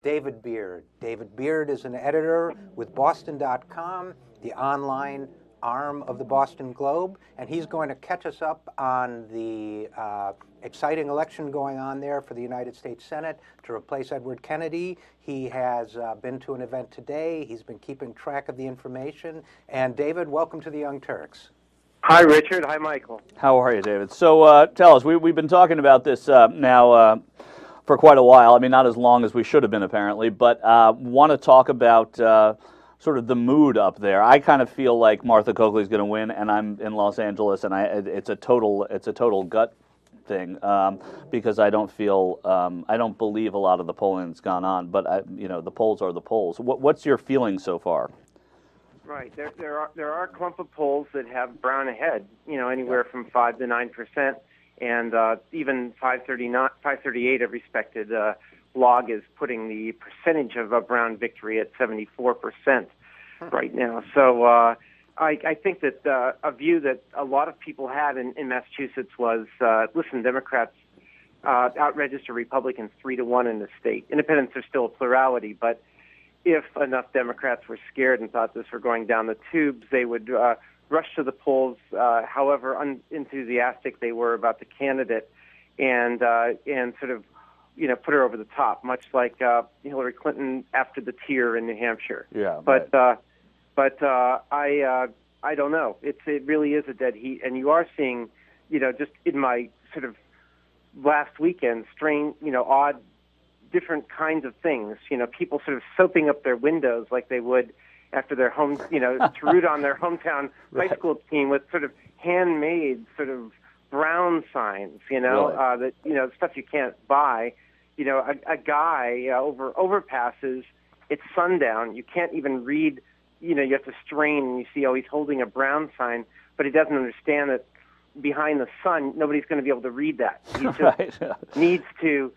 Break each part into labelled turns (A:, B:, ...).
A: David Beard. David Beard is an editor with Boston.com, the online arm of the Boston Globe, and he's going to catch us up on the exciting election going on there for the United States Senate to replace Edward Kennedy. He has been to an event today. He's been keeping track of the information. And David, welcome to the Young Turks.
B: Hi, Richard. Hi, Michael.
C: How are you, David? So tell us, we've been talking about this now for quite a while. I mean, not as long as we should have been, apparently, but want to talk about sort of the mood up there. I kind of feel like Martha Coakley's going to win, and I'm in Los Angeles, and it's a total gut thing because I don't believe a lot of the polling's gone on, but the polls are the polls. What's your feeling so far?
B: Right. There are a clump of polls that have Brown ahead. Anywhere from 5 to 9%, and even 538 of respected blog is putting the percentage of a Brown victory at 74% right now. So I think that a view that a lot of people had in Massachusetts was, listen, Democrats out-register Republicans 3-1 in the state. Independents are still a plurality, but if enough Democrats were scared and thought this were going down the tubes, they would rush to the polls, however unenthusiastic they were about the candidate, and sort of put her over the top, much like Hillary Clinton after the tear in New Hampshire.
C: Yeah.
B: But I don't know. It really is a dead heat, and you are seeing, just in my sort of last weekend, odd, different kinds of things. People sort of soaping up their windows like they would after their home, to root on their hometown
C: Right.
B: high school team with sort of handmade sort of Brown signs,
C: Really?
B: that, stuff you can't buy. A guy over overpasses, it's sundown. You can't even read, you have to strain and you see, he's holding a Brown sign, but he doesn't understand that behind the sun, nobody's going to be able to read that. He just
C: Right.
B: needs to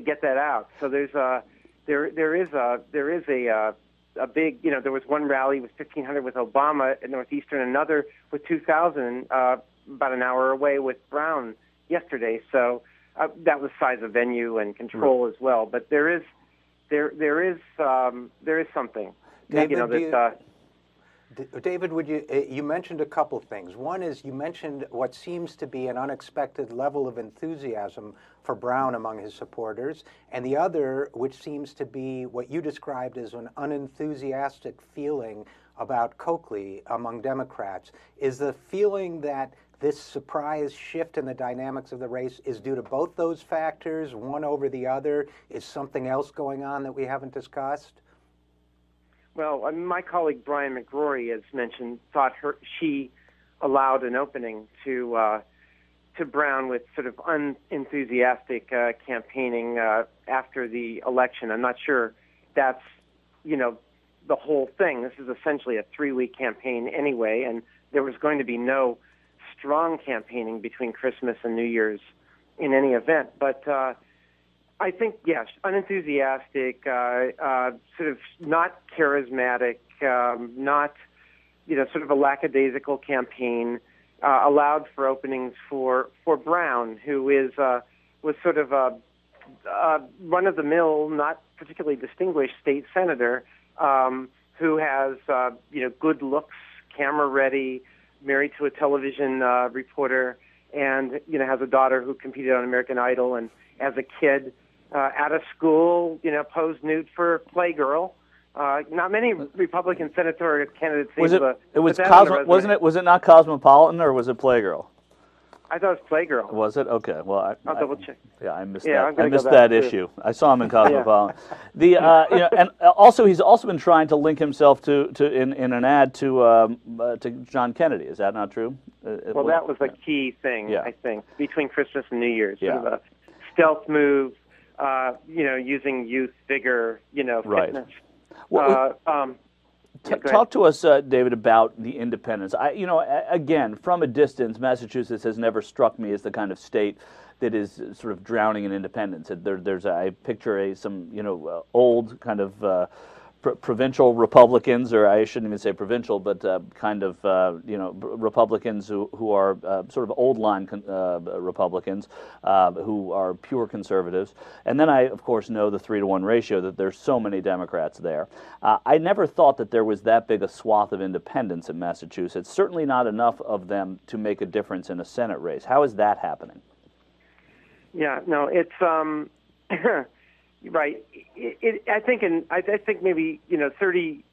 B: get that out. So there is a big, there was one rally with 1,500 with Obama at Northeastern, another with 2,000 about an hour away with Brown yesterday. So that was size of venue and control as well. But there is something.
A: David, David, would you mentioned a couple things. One is you mentioned what seems to be an unexpected level of enthusiasm for Brown among his supporters, and the other, which seems to be what you described as an unenthusiastic feeling about Coakley among Democrats. Is the feeling that this surprise shift in the dynamics of the race is due to both those factors, one over the other? Is something else going on that we haven't discussed?
B: Well, my colleague Brian McGrory, as mentioned, thought she allowed an opening to Brown with sort of unenthusiastic campaigning after the election. I'm not sure that's the whole thing. This is essentially a 3-week campaign anyway, and there was going to be no strong campaigning between Christmas and New Year's in any event. But I think, yes, unenthusiastic, sort of not charismatic, not, sort of a lackadaisical campaign, allowed for openings for Brown, who was sort of a run-of-the-mill, not particularly distinguished state senator, who has, good looks, camera-ready, married to a television reporter, and, has a daughter who competed on American Idol, and as a kid, out of school, posed nude for Playgirl. Not many Republican senatorial candidates.
C: Was it not Cosmopolitan or was it Playgirl?
B: I thought it was Playgirl.
C: Was it? Okay. Well,
B: I'll double check.
C: Yeah, I missed
B: Yeah,
C: that. I missed that issue. I saw him in Cosmopolitan. And also he's also been trying to link himself to in an ad to John Kennedy. Is that not true?
B: Well, that was a key thing, I think, between Christmas and New Year's.
C: Yeah.
B: Sort of a stealth move, using youth, vigor,
C: Right.
B: fitness.
C: Talk to us, David, about the independents. Again, from a distance, Massachusetts has never struck me as the kind of state that is sort of drowning in independence. I picture some old kind of provincial Republicans, or I shouldn't even say provincial, but kind of Republicans who are sort of old line Republicans who are pure conservatives, and then I of course know the 3-to-1 ratio, that there's so many Democrats there. I never thought that there was that big a swath of independents in Massachusetts. Certainly not enough of them to make a difference in a Senate race. How is that happening?
B: Yeah, no, it's right. I think maybe 30,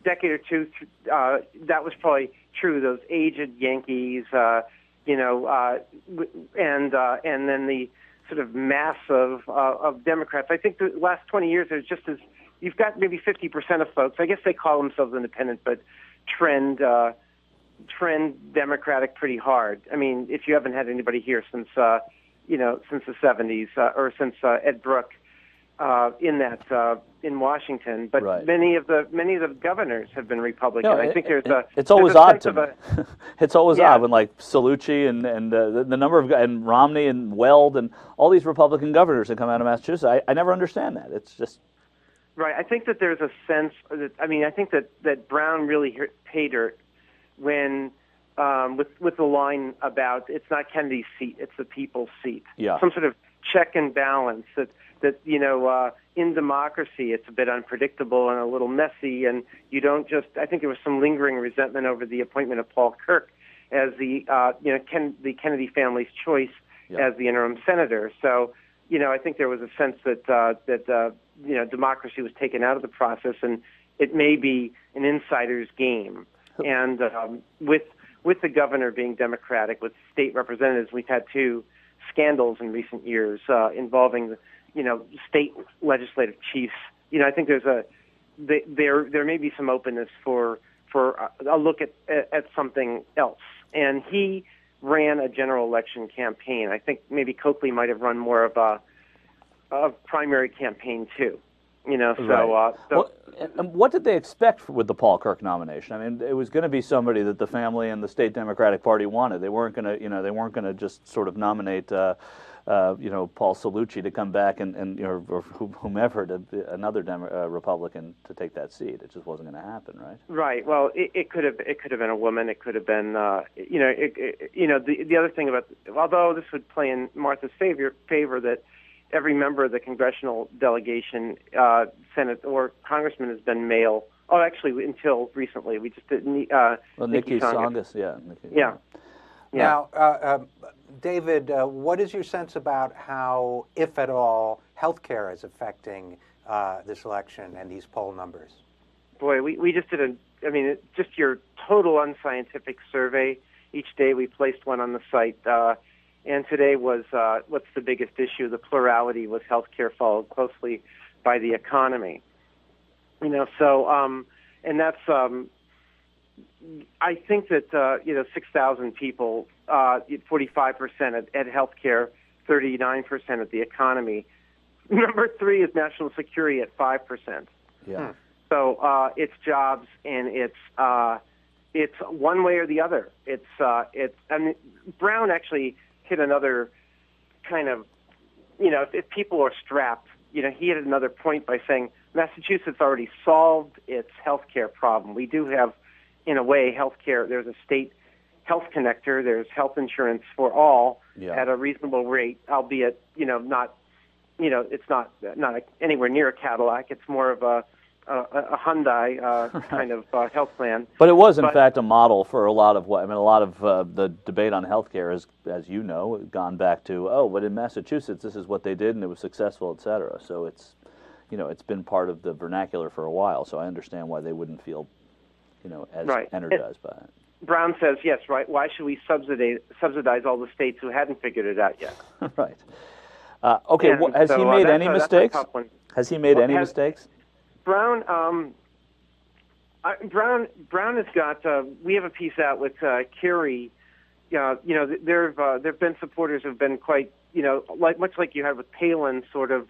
B: decade or two. That was probably true. Those aged Yankees, and then the sort of mass of Democrats. I think the last 20 years, there's just as you've got maybe 50% of folks. I guess they call themselves independent, but trend Democratic pretty hard. I mean, if you haven't had anybody here since since the 70s or since Ed Brooke in Washington, but
C: right.
B: many of the governors have been Republican.
C: No,
B: I think
C: it's always odd to me. It's always
B: yeah.
C: odd when like Cellucci and the number of and Romney and Weld and all these Republican governors that come out of Massachusetts. I never understand that. It's just
B: right. I think that there's a sense that I think that Brown really paid her when. With the line about it's not Kennedy's seat, it's the people's seat.
C: Yeah.
B: Some sort of check and balance that in democracy it's a bit unpredictable and a little messy, and you don't just. I think there was some lingering resentment over the appointment of Paul Kirk as the the Kennedy family's choice as the interim senator. So I think there was a sense that democracy was taken out of the process, and it may be an insider's game. And with the governor being Democratic, with state representatives, we've had 2 scandals in recent years involving, state legislative chiefs. I think there may be some openness for a look at something else. And he ran a general election campaign. I think maybe Coakley might have run more of a primary campaign too.
C: Right. And what did they expect with the Paul Kirk nomination? I mean, it was going to be somebody that the family and the state Democratic Party wanted. They weren't going to, they weren't going to just sort of nominate, Paul Cellucci to come back or whomever, another Republican to take that seat. It just wasn't going to happen, right? Right.
B: Well, it could have been a woman. It could have been, the other thing about, although this would play in Martha's favor that. Every member of the congressional delegation, Senate or congressman has been male. Oh, actually, until recently, we just did. Nikki
C: Tsongas,
B: yeah.
A: Now, David, what is your sense about how, if at all, healthcare is affecting this election and these poll numbers?
B: Boy, we just did just your total unscientific survey. Each day we placed one on the site. And today was what's the biggest issue? The plurality was healthcare, followed closely by the economy. And that's I think that 6,000 people, 45% at healthcare, 39% at the economy. Number 3 is national security at 5%.
C: Yeah.
B: So it's jobs, and it's one way or the other. Brown actually hit another kind of, if people are strapped, he hit another point by saying Massachusetts already solved its health care problem. We do have, in a way, health care. There's a state health connector. There's health insurance for all at a reasonable rate, albeit, it's not anywhere near a Cadillac. It's more of a Hyundai kind of health plan.
C: But it was, in fact, a model for a lot of the debate on healthcare is, as you know, gone back to, but in Massachusetts, this is what they did, and it was successful, et cetera. So it's, it's been part of the vernacular for a while. So I understand why they wouldn't feel, as energized by it.
B: Brown says, yes, right. Why should we subsidize all the states who hadn't figured it out yet?
C: Right. Okay. Has he made any mistakes? Has he made any mistakes?
B: Brown has got. We have a piece out with Kerry. There have been supporters who've been quite, much like you had with Palin, sort of,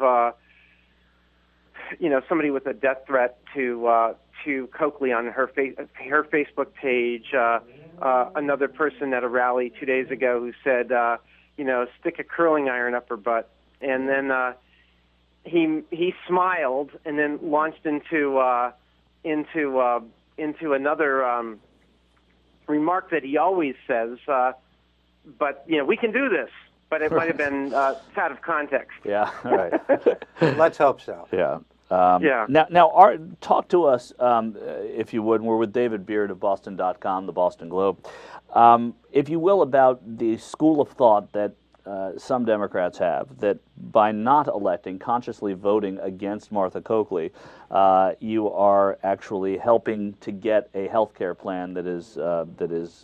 B: somebody with a death threat to Coakley on her Facebook page. Another person at a rally 2 days ago who said, stick a curling iron up her butt, and then. he smiled and then launched into another remark that he always says. But we can do this. But it might have been out of context.
C: Yeah. All right.
A: Let's hope so.
C: Yeah.
B: Yeah.
C: Now, talk to us, if you would. We're with David Beard of Boston.com, the Boston Globe. If you will, about the school of thought that some Democrats have, that by not electing, consciously voting against Martha Coakley, you are actually helping to get a health care plan that is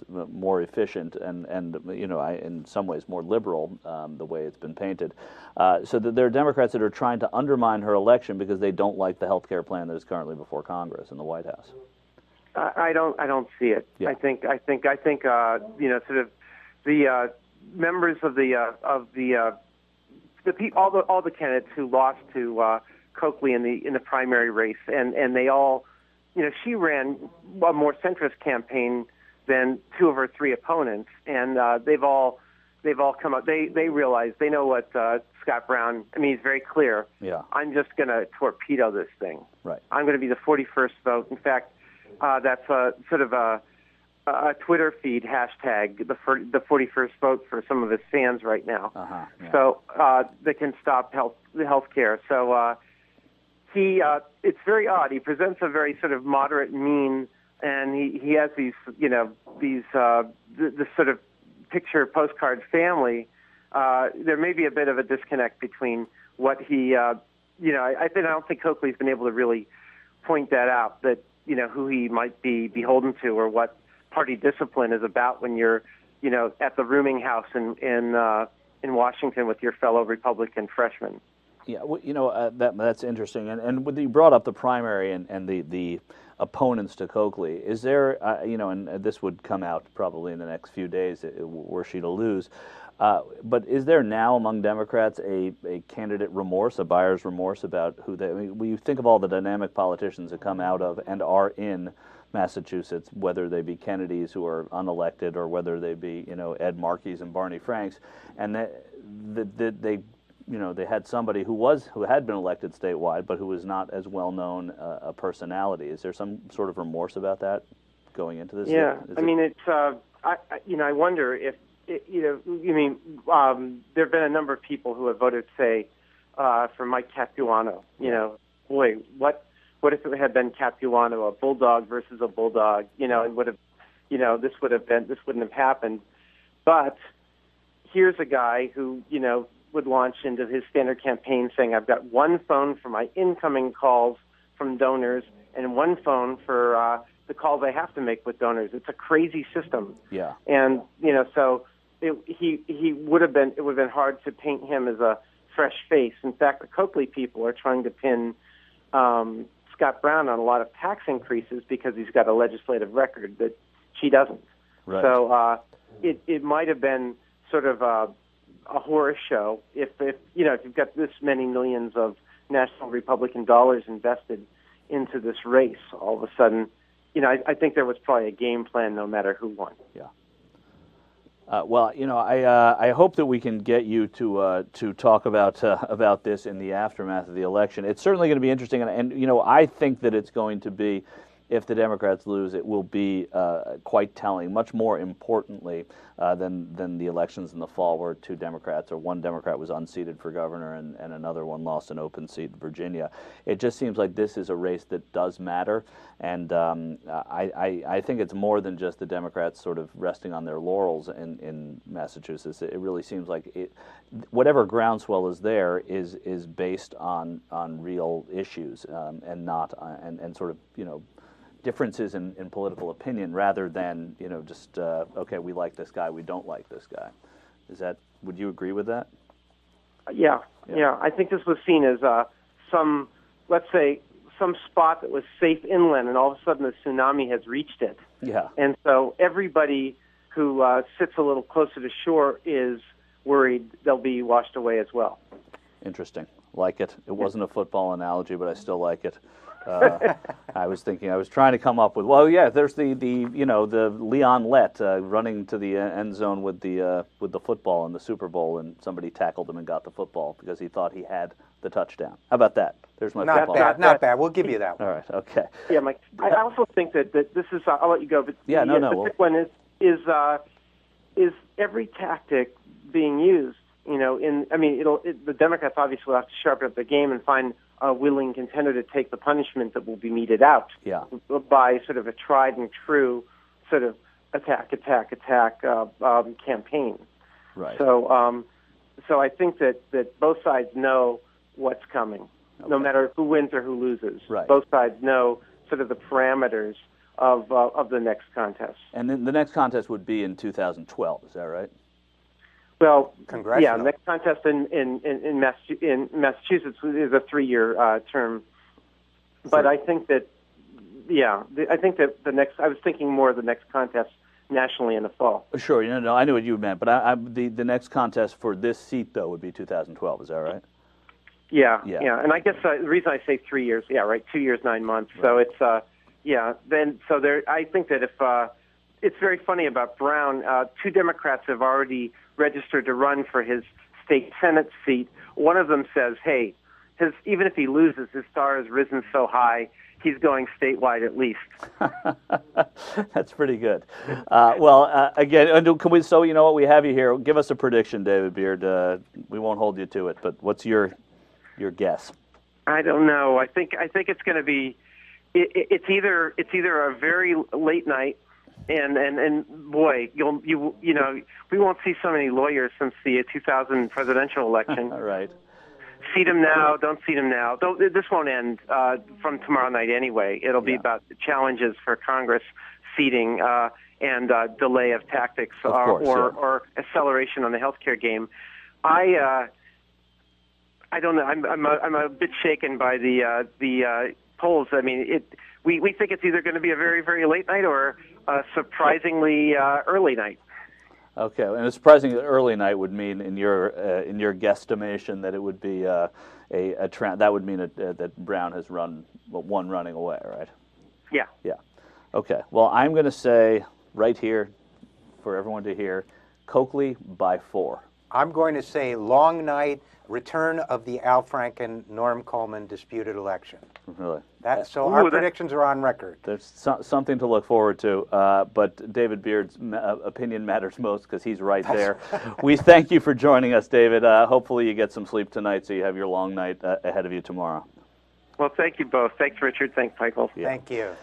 C: more efficient and in some ways more liberal, the way it's been painted. So that there are Democrats that are trying to undermine her election because they don't like the health care plan that is currently before Congress in the White House.
B: I don't see it.
C: Yeah.
B: I think sort of the members of all the candidates who lost to Coakley in the primary race, and they all, she ran a more centrist campaign than two of her three opponents, and they've all come up. They realize, they know what Scott Brown. I mean, he's very clear.
C: Yeah.
B: I'm just going to torpedo this thing.
C: Right.
B: I'm going to be the 41st vote. In fact, that's a sort of a Twitter feed hashtag, the 41st vote for some of his fans right now.
C: Yeah.
B: So they can stop the health care. So it's very odd. He presents a very sort of moderate mean, and he has these this sort of picture postcard family. There may be a bit of a disconnect between what he I don't think Coakley's been able to really point that out, that who he might be beholden to or what party discipline is about when you're, at the rooming house in Washington with your fellow Republican freshmen.
C: Yeah, well, that's interesting. And when you brought up the primary and the opponents to Coakley, is there, and this would come out probably in the next few days were she to lose, but is there now among Democrats a candidate remorse, a buyer's remorse about who they, when you think of all the dynamic politicians that come out of and are in Massachusetts, whether they be Kennedys who are unelected or whether they be, Ed Markey's and Barney Franks, and they had somebody who had been elected statewide, but who was not as well known a personality. Is there some sort of remorse about that going into this?
B: Yeah, it's I wonder if there have been a number of people who have voted, say, for Mike Capuano. Boy, what if it had been Capuano, a bulldog versus a bulldog? It would have, this wouldn't have happened. But here's a guy who, would launch into his standard campaign saying, I've got one phone for my incoming calls from donors and one phone for the calls I have to make with donors. It's a crazy system.
C: Yeah.
B: And, so it would have been hard to paint him as a fresh face. In fact, the Coakley people are trying to pin Scott Brown on a lot of tax increases because he's got a legislative record that she doesn't.
C: Right.
B: So it might have been sort of a horror show if you've got this many millions of national Republican dollars invested into this race. All of a sudden, I think there was probably a game plan no matter who won.
C: Yeah. I hope that we can get you to talk about this in the aftermath of the election. It's certainly going to be interesting, and I think that it's going to be, if the Democrats lose, it will be quite telling. Much more importantly than the elections in the fall, where two Democrats, or one Democrat was unseated for governor and another one lost an open seat in Virginia. It just seems like this is a race that does matter, and I think it's more than just the Democrats sort of resting on their laurels in Massachusetts. It really seems like whatever groundswell is there is based on real issues and not and sort of differences in political opinion rather than just okay, we like this guy, we don't like this guy. Would you agree with that?
B: Yeah. I think this was seen as some spot that was safe inland, and all of a sudden the tsunami has reached it.
C: Yeah.
B: And so everybody who sits a little closer to shore is worried they'll be washed away as well.
C: Interesting. Like it. It wasn't a football analogy, but I still like it. I was trying to come up with, there's the Leon Lett running to the end zone with the football in the Super Bowl, and somebody tackled him and got the football because he thought he had the touchdown. How about that? There's my
A: Not
C: football.
A: bad, not bad. We'll give you that one.
C: All right, okay.
B: Yeah, Mike. I also think that this is. I'll let you go, but
C: Yeah, no.
B: The quick one is every tactic being used. You know, the Democrats obviously will have to sharpen up the game and find a willing contender to take the punishment that will be meted out by sort of a tried and true sort of attack campaign.
C: Right.
B: So I think that both sides know what's coming, no matter who wins or who loses.
C: Right.
B: Both sides know sort of the parameters of the next contest.
C: And then the next contest would be in 2012. Is that right?
B: Well,
A: Congressional.
B: yeah, next contest in Massachusetts is a 3-year term. But I think that, the next. I was thinking more of the next contest nationally in the fall.
C: Sure. No, I knew what you meant, but the next contest for this seat though would be 2012. Is that right?
B: Yeah. And I guess the reason I say 3 years, 2 years, 9 months. Right. So it's I think that if it's very funny about Brown, 2 Democrats have already registered to run for his state Senate seat. One of them says, "Hey, even if he loses, his star has risen so high, he's going statewide at least."
C: That's pretty good. Again, can we? So you know what, we have you here. Give us a prediction, David Beard. We won't hold you to it, but what's your guess?
B: I don't know. I think it's going to be. It's either a very late night. And boy, you know, we won't see so many lawyers since the 2000 presidential election.
C: Right.
B: Seat him now, don't seat him now. This won't end from tomorrow night anyway. It'll be about the challenges for Congress seating and delay of tactics or acceleration on the healthcare game. I don't know. I'm a bit shaken by the polls. I mean, we think it's either going to be a very, very late night or a surprisingly early night.
C: Okay, and a surprisingly early night would mean, in your guesstimation, that it would be that would mean that Brown has run one running away, right?
B: Yeah.
C: Yeah. Okay. Well, I'm going to say right here, for everyone to hear, Coakley by 4.
A: I'm going to say long night, return of the Al Franken, Norm Coleman disputed election.
C: Really?
A: Our predictions are on record.
C: There's something to look forward to, but David Beard's opinion matters most because he's right there. We thank you for joining us, David. Hopefully you get some sleep tonight so you have your long night ahead of you tomorrow.
B: Well, thank you both. Thanks, Richard. Thanks, Michael.
A: Yeah. Thank you.